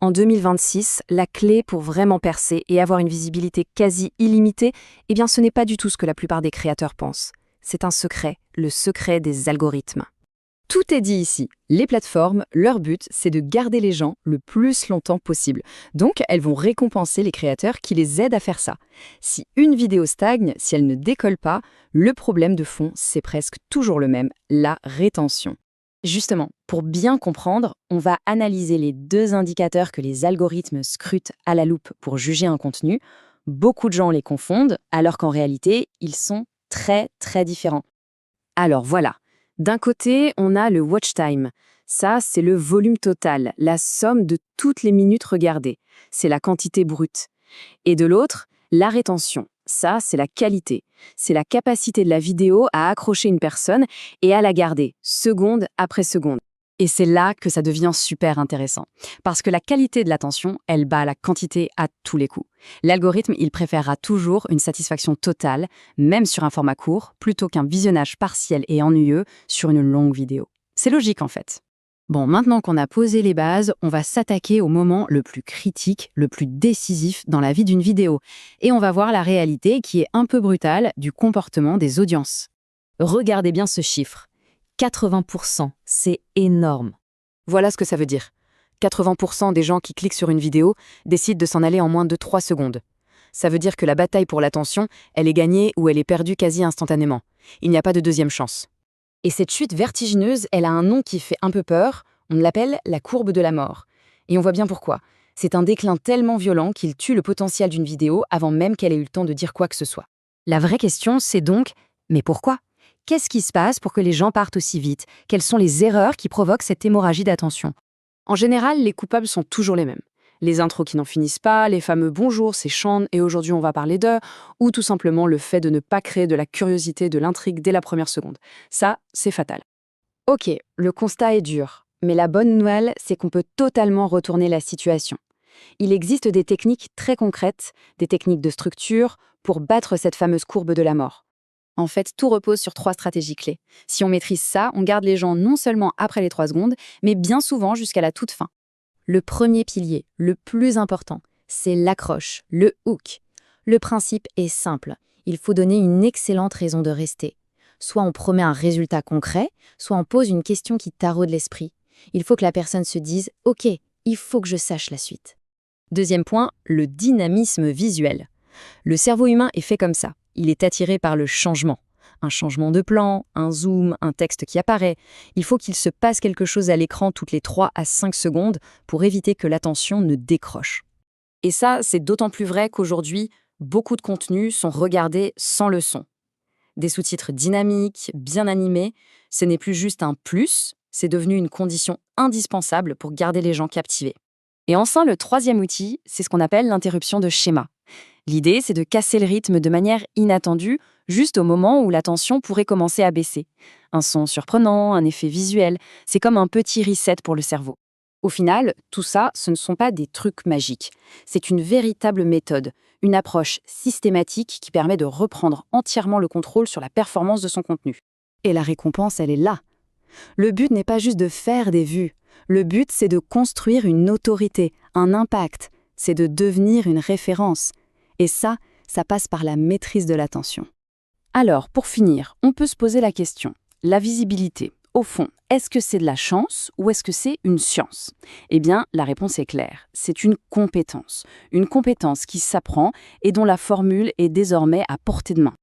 En 2026, la clé pour vraiment percer et avoir une visibilité quasi illimitée, eh bien ce n'est pas du tout ce que la plupart des créateurs pensent. C'est un secret, le secret des algorithmes. Tout est dit ici. Les plateformes, leur but, c'est de garder les gens le plus longtemps possible. Donc, elles vont récompenser les créateurs qui les aident à faire ça. Si une vidéo stagne, si elle ne décolle pas, le problème de fond, c'est presque toujours le même, la rétention. Justement, pour bien comprendre, on va analyser les deux indicateurs que les algorithmes scrutent à la loupe pour juger un contenu. Beaucoup de gens les confondent, alors qu'en réalité, ils sont très différents. Alors voilà. D'un côté, on a le watch time. Ça, c'est le volume total, la somme de toutes les minutes regardées. C'est la quantité brute. Et de l'autre, la rétention. Ça, c'est la qualité. C'est la capacité de la vidéo à accrocher une personne et à la garder, seconde après seconde. Et c'est là que ça devient super intéressant. Parce que la qualité de l'attention, elle bat la quantité à tous les coups. L'algorithme, il préférera toujours une satisfaction totale, même sur un format court, plutôt qu'un visionnage partiel et ennuyeux sur une longue vidéo. C'est logique en fait. Bon, maintenant qu'on a posé les bases, on va s'attaquer au moment le plus critique, le plus décisif dans la vie d'une vidéo. Et on va voir la réalité qui est un peu brutale du comportement des audiences. Regardez bien ce chiffre. 80%, c'est énorme. Voilà ce que ça veut dire. 80% des gens qui cliquent sur une vidéo décident de s'en aller en moins de 3 secondes. Ça veut dire que la bataille pour l'attention, elle est gagnée ou elle est perdue quasi instantanément. Il n'y a pas de deuxième chance. Et cette chute vertigineuse, elle a un nom qui fait un peu peur, on l'appelle la courbe de la mort. Et on voit bien pourquoi. C'est un déclin tellement violent qu'il tue le potentiel d'une vidéo avant même qu'elle ait eu le temps de dire quoi que ce soit. La vraie question, c'est donc, mais pourquoi ? Qu'est-ce qui se passe pour que les gens partent aussi vite? Quelles sont les erreurs qui provoquent cette hémorragie d'attention? En général, les coupables sont toujours les mêmes. Les intros qui n'en finissent pas, les fameux «bonjour, c'est Sean et aujourd'hui on va parler d'eux», ou tout simplement le fait de ne pas créer de la curiosité, de l'intrigue dès la première seconde. Ça, c'est fatal. Ok, le constat est dur, mais la bonne nouvelle, c'est qu'on peut totalement retourner la situation. Il existe des techniques très concrètes, des techniques de structure, pour battre cette fameuse courbe de la mort. En fait, tout repose sur 3 stratégies clés. Si on maîtrise ça, on garde les gens non seulement après les 3 secondes, mais bien souvent jusqu'à la toute fin. Le premier pilier, le plus important, c'est l'accroche, le hook. Le principe est simple. Il faut donner une excellente raison de rester. Soit on promet un résultat concret, soit on pose une question qui taraude l'esprit. Il faut que la personne se dise « Ok, il faut que je sache la suite ». Deuxième point, le dynamisme visuel. Le cerveau humain est fait comme ça. Il est attiré par le changement. Un changement de plan, un zoom, un texte qui apparaît. Il faut qu'il se passe quelque chose à l'écran toutes les 3 à 5 secondes pour éviter que l'attention ne décroche. Et ça, c'est d'autant plus vrai qu'aujourd'hui, beaucoup de contenus sont regardés sans le son. Des sous-titres dynamiques, bien animés, ce n'est plus juste un plus, c'est devenu une condition indispensable pour garder les gens captivés. Et enfin, le troisième outil, c'est ce qu'on appelle l'interruption de schéma. L'idée, c'est de casser le rythme de manière inattendue, juste au moment où l'attention pourrait commencer à baisser. Un son surprenant, un effet visuel, c'est comme un petit reset pour le cerveau. Au final, tout ça, ce ne sont pas des trucs magiques. C'est une véritable méthode, une approche systématique qui permet de reprendre entièrement le contrôle sur la performance de son contenu. Et la récompense, elle est là. Le but n'est pas juste de faire des vues. Le but, c'est de construire une autorité, un impact. C'est de devenir une référence. Et ça passe par la maîtrise de l'attention. Alors, pour finir, on peut se poser la question. La visibilité, au fond, est-ce que c'est de la chance ou est-ce que c'est une science? Eh bien, la réponse est claire. C'est une compétence. Une compétence qui s'apprend et dont la formule est désormais à portée de main.